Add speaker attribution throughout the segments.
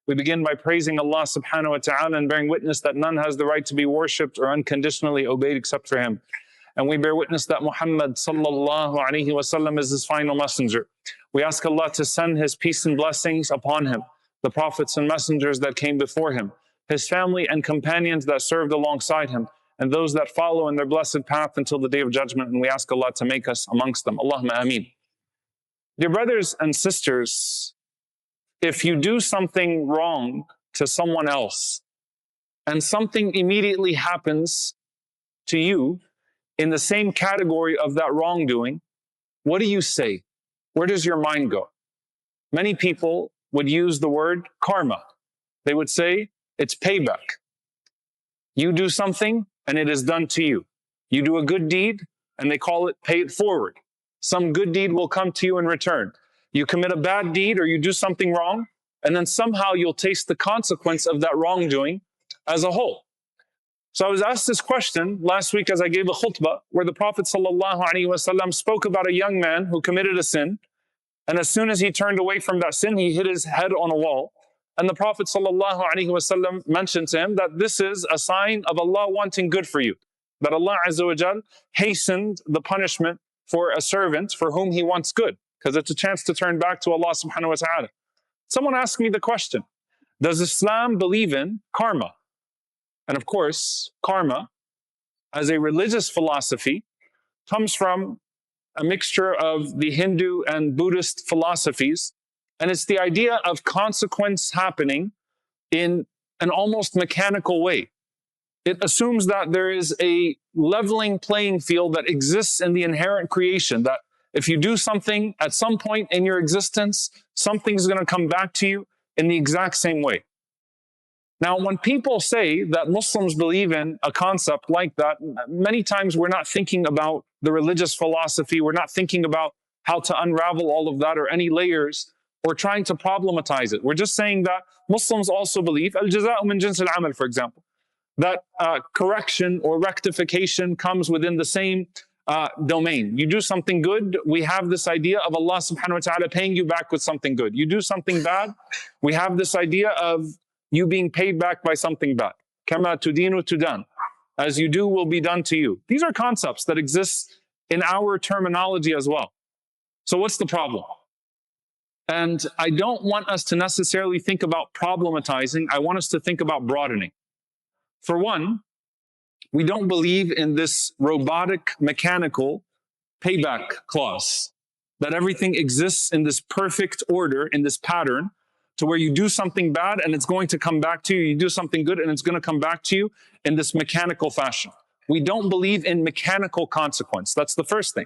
Speaker 1: We begin by praising Allah subhanahu wa ta'ala and bearing witness that none has the right to be worshipped or unconditionally obeyed except for Him. And we bear witness that Muhammad sallallahu alaihi wasallam is His final messenger. We ask Allah to send His peace and blessings upon Him, the prophets and messengers that came before Him, His family and companions that served alongside Him, and those that follow in their blessed path until the day of judgment. And we ask Allah to make us amongst them. Allahumma ameen. Dear brothers and sisters, if you do something wrong to someone else and something immediately happens to you in the same category of that wrongdoing, what do you say? Where does your mind go? Many people would use the word karma. They would say it's payback. You do something and it is done to you. You do a good deed and they call it pay it forward. Some good deed will come to you in return. You commit a bad deed or you do something wrong, and then somehow you'll taste the consequence of that wrongdoing as a whole. So I was asked this question last week as I gave a khutbah where the Prophet ﷺ spoke about a young man who committed a sin, and as soon as he turned away from that sin, he hit his head on a wall. And the Prophet ﷺ mentioned to him that this is a sign of Allah wanting good for you, that Allah Azza wa Jal hastened the punishment for a servant for whom He wants good, because it's a chance to turn back to Allah subhanahu wa ta'ala. Someone asked me the question, does Islam believe in karma? And of course, karma, as a religious philosophy, comes from a mixture of the Hindu and Buddhist philosophies. And it's the idea of consequence happening in an almost mechanical way. It assumes that there is a leveling playing field that exists in the inherent creation, that if you do something at some point in your existence, something's going to come back to you in the exact same way. Now, when people say that Muslims believe in a concept like that, many times we're not thinking about the religious philosophy. We're not thinking about how to unravel all of that or any layers or trying to problematize it. We're just saying that Muslims also believe, al-jaza'u min jins al-amal, for example, that correction or rectification comes within the same domain. You do something good, we have this idea of Allah subhanahu wa ta'ala paying you back with something good. You do something bad, we have this idea of you being paid back by something bad. Kama tudinu tudan. As you do will be done to you. These are concepts that exist in our terminology as well. So what's the problem? And I don't want us to necessarily think about problematizing. I want us to think about broadening. For one, we don't believe in this robotic, mechanical payback clause, that everything exists in this perfect order, in this pattern, to where you do something bad and it's going to come back to you. You do something good and it's going to come back to you in this mechanical fashion. We don't believe in mechanical consequence. That's the first thing.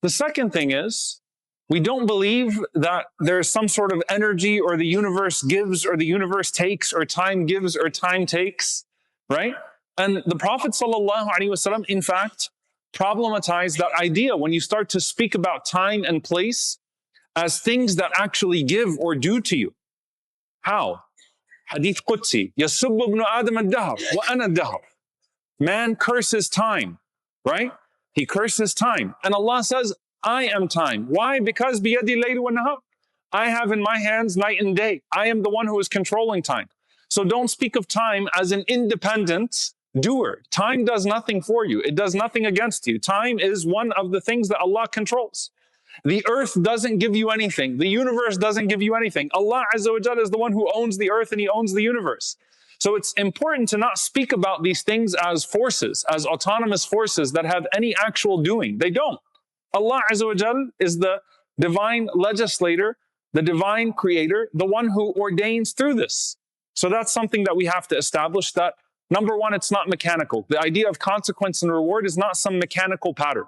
Speaker 1: The second thing is, we don't believe that there's some sort of energy or the universe gives or the universe takes or time gives or time takes, right? And the Prophet ﷺ, in fact, problematized that idea when you start to speak about time and place as things that actually give or do to you. How? Hadith Qudsi, يَسُبُّ ابْنُ آدَمَ الدَّهْرَ وَأَنَا الدَّهْرَ. Man curses time, right? He curses time. And Allah says, I am time. Why? Because بِيَدِي اللَّيْلِ وَالنَّهَارِ. I have in my hands night and day. I am the one who is controlling time. So don't speak of time as an independent doer. Time does nothing for you. It does nothing against you. Time is one of the things that Allah controls. The earth doesn't give you anything. The universe doesn't give you anything. Allah Azza wa Jalla is the one who owns the earth and He owns the universe. So it's important to not speak about these things as forces, as autonomous forces that have any actual doing. They don't. Allah Azza wa Jalla is the divine legislator, the divine creator, the one who ordains through this. So that's something that we have to establish, that number one, it's not mechanical. The idea of consequence and reward is not some mechanical pattern.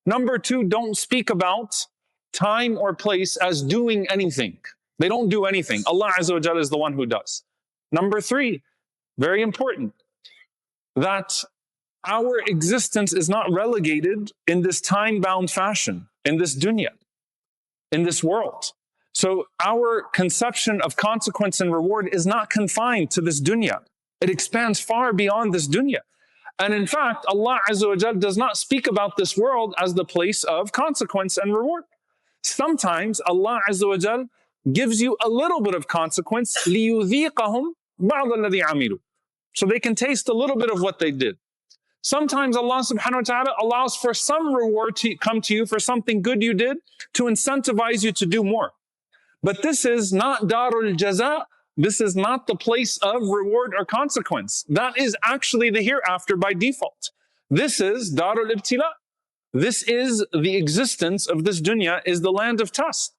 Speaker 1: Number two, don't speak about time or place as doing anything. They don't do anything. Allah Azza wa Jalla is the one who does. Number three, very important, that our existence is not relegated in this time-bound fashion, in this dunya, in this world. So our conception of consequence and reward is not confined to this dunya. It expands far beyond this dunya. And in fact, Allah Azza wa Jal does not speak about this world as the place of consequence and reward. Sometimes Allah Azza wa Jal gives you a little bit of consequence, لِيُذِيقَهُمْ بَعْضَ الَّذِي عَمِلُوا, so they can taste a little bit of what they did. Sometimes Allah subhanahu wa ta'ala allows for some reward to come to you for something good you did to incentivize you to do more. But this is not darul jaza. This is not the place of reward or consequence. That is actually the hereafter by default. This is darul ibtila. This is the existence of this dunya, is the land of test.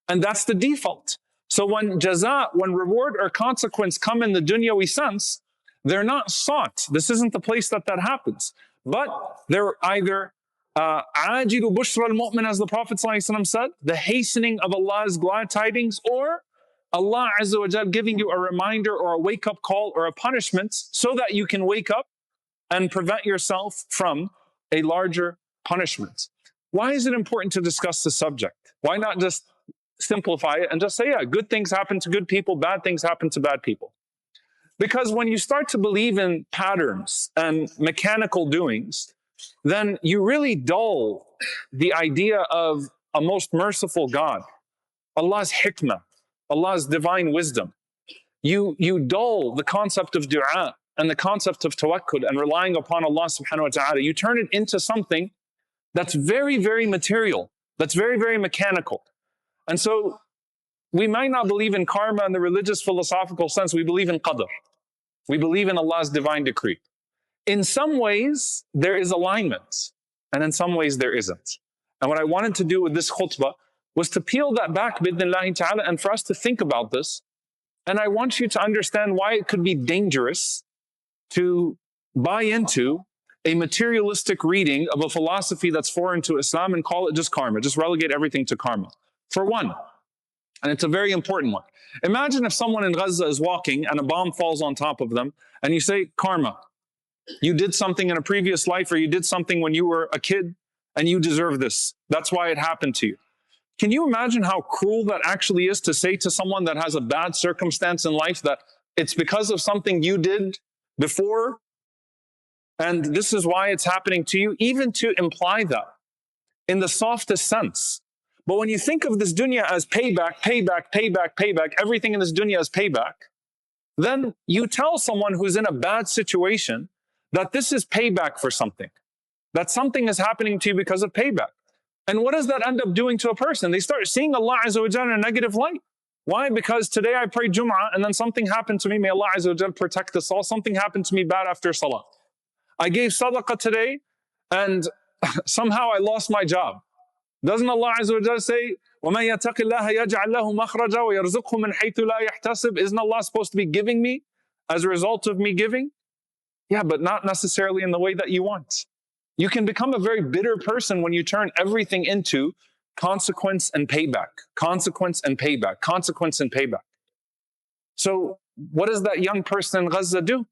Speaker 1: And that's the default. So when jaza, when reward or consequence come in the dunyawi sense, they're not sought. This isn't the place that happens. But they're either ajilu bushra al-mu'min, as the Prophet ﷺ said, the hastening of Allah's glad tidings, or Allah Azza wa Jal giving you a reminder or a wake-up call or a punishment so that you can wake up and prevent yourself from a larger punishment. Why is it important to discuss the subject? Why not just simplify it and just say, yeah, good things happen to good people, bad things happen to bad people? Because when you start to believe in patterns and mechanical doings, then you really dull the idea of a most merciful God, Allah's hikmah, Allah's divine wisdom. You dull the concept of dua and the concept of tawakkul and relying upon Allah subhanahu wa ta'ala. You turn it into something that's very, very material, that's very, very mechanical. And so we might not believe in karma in the religious philosophical sense. We believe in qadr. We believe in Allah's divine decree. In some ways, there is alignment, and in some ways, there isn't. And what I wanted to do with this khutbah was to peel that back, bidnillahi ta'ala, and for us to think about this. And I want you to understand why it could be dangerous to buy into a materialistic reading of a philosophy that's foreign to Islam and call it just karma, just relegate everything to karma. For one, and it's a very important one. Imagine if someone in Gaza is walking and a bomb falls on top of them and you say, karma. You did something in a previous life, or you did something when you were a kid and you deserve this. That's why it happened to you. Can you imagine how cruel that actually is to say to someone that has a bad circumstance in life that it's because of something you did before and this is why it's happening to you? Even to imply that in the softest sense. But when you think of this dunya as payback, payback, payback, payback, everything in this dunya is payback, then you tell someone who's in a bad situation that this is payback for something, that something is happening to you because of payback. And what does that end up doing to a person? They start seeing Allah Azza wa Jal in a negative light. Why? Because today I prayed Jum'ah and then something happened to me. May Allah Azza wa Jal protect us all. Something happened to me bad after Salah. I gave sadaqah today and somehow I lost my job. Doesn't Allah Azza wa Jal say, وَمَنْ يَتَقِ اللَّهَ يَجْعَلْ لَهُ مَخْرَجًا وَيَرْزُقْهُ مِنْ حَيْثُ لَا يَحْتَسِبْ? Isn't Allah supposed to be giving me as a result of me giving? Yeah, but not necessarily in the way that you want. You can become a very bitter person when you turn everything into consequence and payback, consequence and payback, consequence and payback. So what does that young person in Gaza do?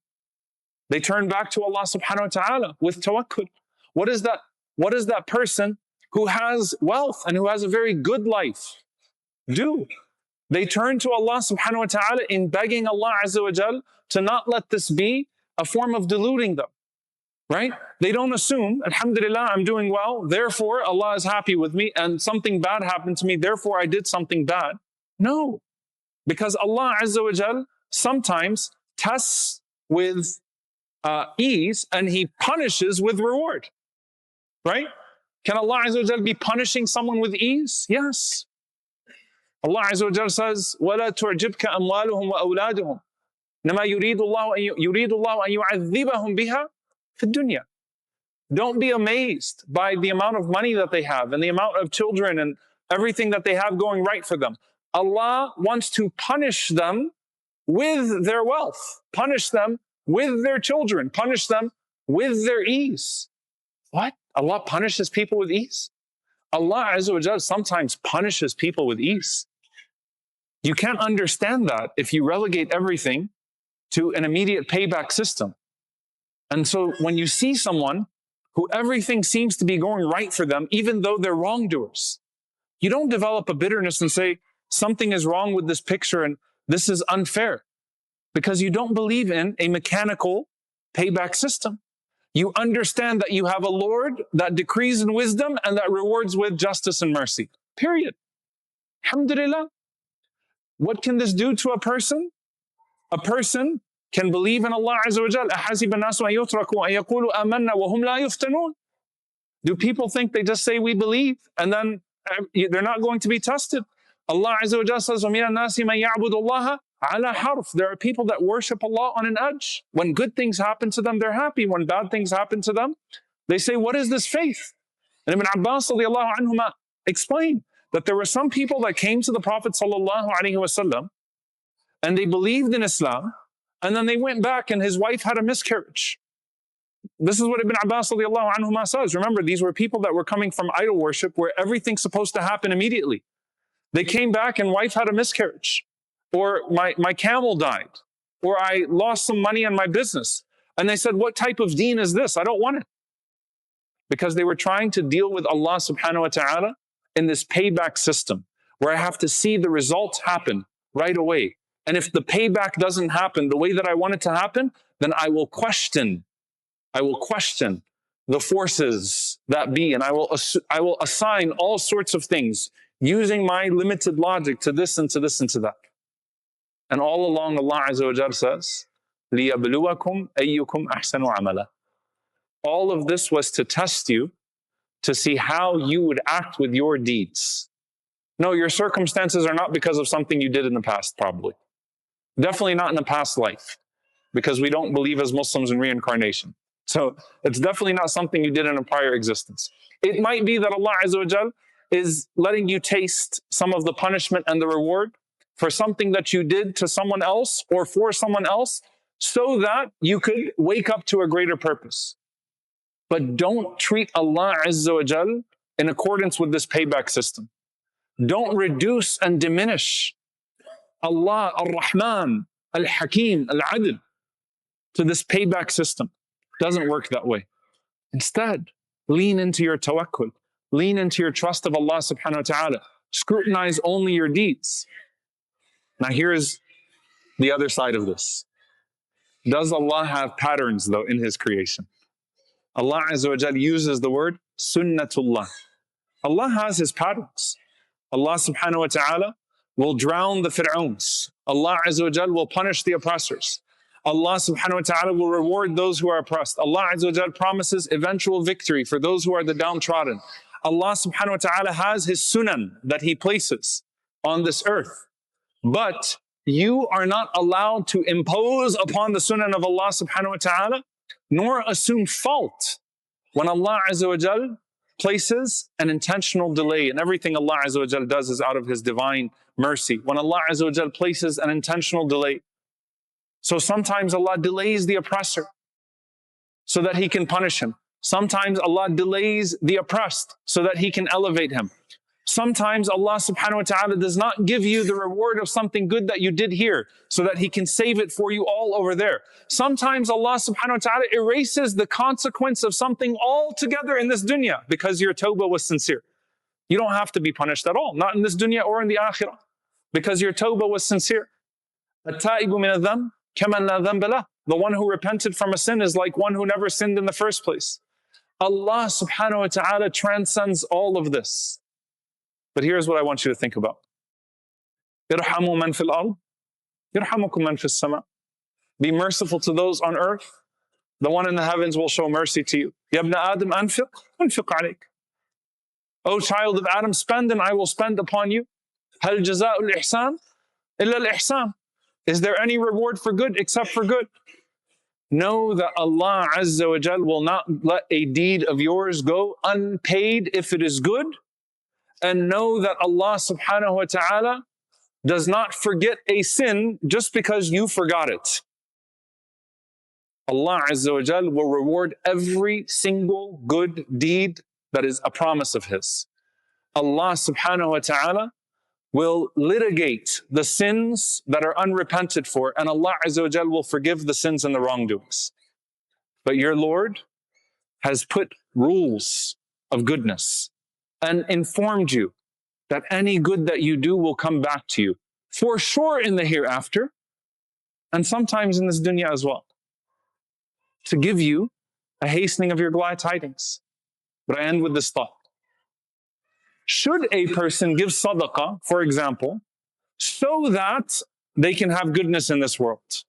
Speaker 1: They turn back to Allah subhanahu wa ta'ala with tawakkul. What is that person who has wealth and who has a very good life do? They turn to Allah subhanahu wa ta'ala in begging Allah Azza wa Jal to not let this be a form of deluding them, right? They don't assume, alhamdulillah, I'm doing well, therefore Allah is happy with me, and something bad happened to me, therefore I did something bad. No, because Allah Azza wa Jal sometimes tests with ease and He punishes with reward, right? Can Allah Azza wa Jal be punishing someone with ease? Yes. Allah Azza wa Jal says, وَلَا تُعْجِبْكَ أَمْوَالُهُمْ وَأَوْلَادُهُمْ إِنَّمَا يُرِيدُ اللَّهُ أَن يُعَذِّبَهُم بِهَا فِي الدُّنْيَا. Don't be amazed by the amount of money that they have and the amount of children and everything that they have going right for them. Allah wants to punish them with their wealth, punish them with their children, punish them with their ease. What? Allah punishes people with ease? Allah Azza wa Jal sometimes punishes people with ease. You can't understand that if you relegate everything to an immediate payback system. And so when you see someone who everything seems to be going right for them, even though they're wrongdoers, you don't develop a bitterness and say, something is wrong with this picture and this is unfair, because you don't believe in a mechanical payback system. You understand that you have a Lord that decrees in wisdom and that rewards with justice and mercy. Period. Alhamdulillah. What can this do to a person? A person can believe in Allah Azza wa Jal. أَحَسِبَ النَّاسُ أَن يُتْرَكُوا أَن يَقُولُوا آمَنَّا وَهُمْ لَا يُفْتَنُونَ. Do people think they just say we believe and then they're not going to be tested? Allah Azza wa Jal says, وَمِنَ النَّاسِ مَن يَعْبُدُ اللَّهَ عَلَى حَرْفٍ. There are people that worship Allah on an edge. When good things happen to them, they're happy. When bad things happen to them, they say, what is this faith? And Ibn Abbas radiallahu anhuma explained that there were some people that came to the Prophet sallallahu alaihi wasallam and they believed in Islam, and then they went back and his wife had a miscarriage. This is what Ibn Abbas radiallahu anhuma says. Remember, these were people that were coming from idol worship where everything's supposed to happen immediately. They came back and wife had a miscarriage, or my camel died, or I lost some money in my business. And they said, what type of deen is this? I don't want it. Because they were trying to deal with Allah subhanahu wa ta'ala in this payback system where I have to see the results happen right away. And if the payback doesn't happen the way that I want it to happen, then I will question the forces that be, and I will assign all sorts of things using my limited logic to this and to this and to that. And all along Allah Azza wa Jalla says, لِيَبْلُوَكُمْ أَيُّكُمْ أَحْسَنُ عَمَلًا. All of this was to test you, to see how you would act with your deeds. No, your circumstances are not because of something you did in the past, probably. Definitely not in a past life, because we don't believe as Muslims in reincarnation. So it's definitely not something you did in a prior existence. It might be that Allah Azza wa Jal is letting you taste some of the punishment and the reward for something that you did to someone else or for someone else, so that you could wake up to a greater purpose. But don't treat Allah Azza wa Jal in accordance with this payback system. Don't reduce and diminish Allah Ar-Rahman, Al-Hakim, Al-Adl to this payback system. Doesn't work that way. Instead, lean into your tawakkul. Lean into your trust of Allah subhanahu wa ta'ala. Scrutinize only your deeds. Now here's the other side of this. Does Allah have patterns though in His creation? Allah Azza wa Jal uses the word sunnatullah. Allah has His patterns. Allah subhanahu wa ta'ala will drown the Fir'auns. Allah Azza wa Jal will punish the oppressors. Allah subhanahu wa ta'ala will reward those who are oppressed. Allah Azza wa Jal promises eventual victory for those who are the downtrodden. Allah subhanahu wa ta'ala has His sunan that He places on this earth. But you are not allowed to impose upon the sunan of Allah subhanahu wa ta'ala, nor assume fault when Allah Azza wa Jal places an intentional delay. And everything Allah Azza wa Jal does is out of His divine mercy. When Allah Azza wa Jal places an intentional delay. So sometimes Allah delays the oppressor so that He can punish him. Sometimes Allah delays the oppressed so that He can elevate him. Sometimes Allah subhanahu wa ta'ala does not give you the reward of something good that you did here so that He can save it for you all over there. Sometimes Allah subhanahu wa ta'ala erases the consequence of something altogether in this dunya because your tawbah was sincere. You don't have to be punished at all, not in this dunya or in the akhirah, because your tawbah was sincere. التائب من الذنب كمن لا ذنب له. The one who repented from a sin is like one who never sinned in the first place. Allah subhanahu wa ta'ala transcends all of this. But here's what I want you to think about. ارحموا من في الأرض يرحمكم من في السماء. Be merciful to those on earth. The one in the heavens will show mercy to you. يا ابن آدم أنفق عليك. O child of Adam, spend and I will spend upon you. هل جزاء الإحسان إلا الإحسان. Is there any reward for good except for good? Know that Allah Azza wa Jal will not let a deed of yours go unpaid if it is good. And know that Allah subhanahu wa ta'ala does not forget a sin just because you forgot it. Allah Azza wa Jal will reward every single good deed that is a promise of His. Allah subhanahu wa ta'ala will litigate the sins that are unrepented for, and Allah Azza wa Jal will forgive the sins and the wrongdoings. But your Lord has put rules of goodness and informed you that any good that you do will come back to you, for sure in the hereafter, and sometimes in this dunya as well, to give you a hastening of your glad tidings. But I end with this thought. Should a person give sadaqah, for example, so that they can have goodness in this world.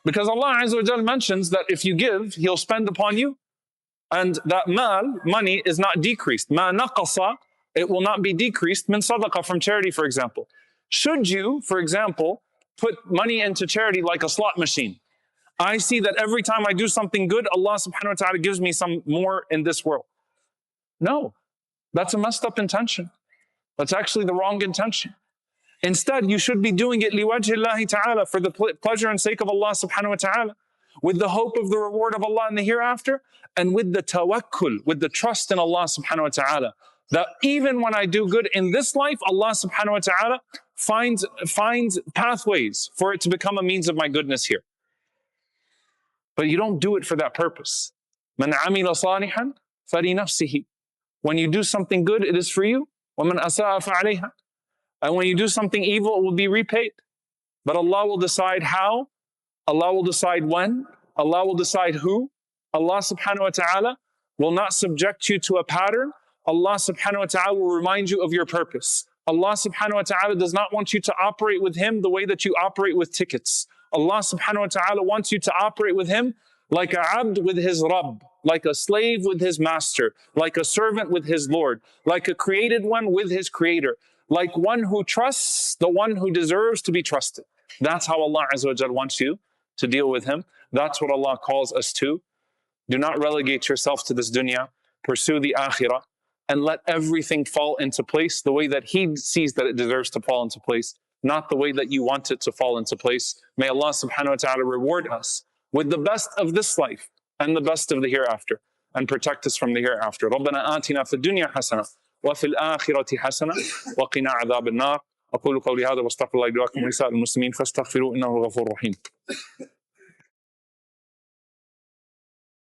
Speaker 1: Because Allah Azza wa Jal mentions that if you give, He'll spend upon you, and that money, is not decreased. Ma naqasa, it will not be decreased. Min sadaqah, from charity, for example. Should you, for example, put money into charity like a slot machine? I see that every time I do something good, Allah subhanahu wa ta'ala gives me some more in this world. No, that's a messed up intention. That's actually the wrong intention. Instead, you should be doing it liwajhillahi ta'ala, for the pleasure and sake of Allah subhanahu wa ta'ala, with the hope of the reward of Allah in the hereafter, and with the tawakkul, with the trust in Allah subhanahu wa ta'ala, that even when I do good in this life, Allah subhanahu wa ta'ala finds pathways for it to become a means of my goodness here. But you don't do it for that purpose. Man amila salihan fali nafsihi. When you do something good, it is for you. وَمَنْ أَسَاءَ فَعَلَيْهَا. And when you do something evil, it will be repaid. But Allah will decide how, Allah will decide when, Allah will decide who. Allah subhanahu wa ta'ala will not subject you to a pattern. Allah subhanahu wa ta'ala will remind you of your purpose. Allah subhanahu wa ta'ala does not want you to operate with Him the way that you operate with tickets. Allah subhanahu wa ta'ala wants you to operate with Him like a abd with his Rabb, like a slave with his master, like a servant with his Lord, like a created one with his creator, like one who trusts the one who deserves to be trusted. That's how Allah Azza wa Jal wants you to deal with Him. That's what Allah calls us to. Do not relegate yourself to this dunya. Pursue the akhirah and let everything fall into place the way that He sees that it deserves to fall into place, not the way that you want it to fall into place. May Allah subhanahu wa ta'ala reward us with the best of this life and the best of the hereafter, and protect us from the hereafter. رَبَّنَا آتِنَا فِي الدُّنْيَا حَسَنَةً وَفِي الْآخِرَةِ حَسَنَةً وَقِنَا عَذَابَ النَّارِ. أقول قولي هذا واستغفر الله لي ولكم ولسائر المسلمين فاستغفروه إنه الغفور الرحيم.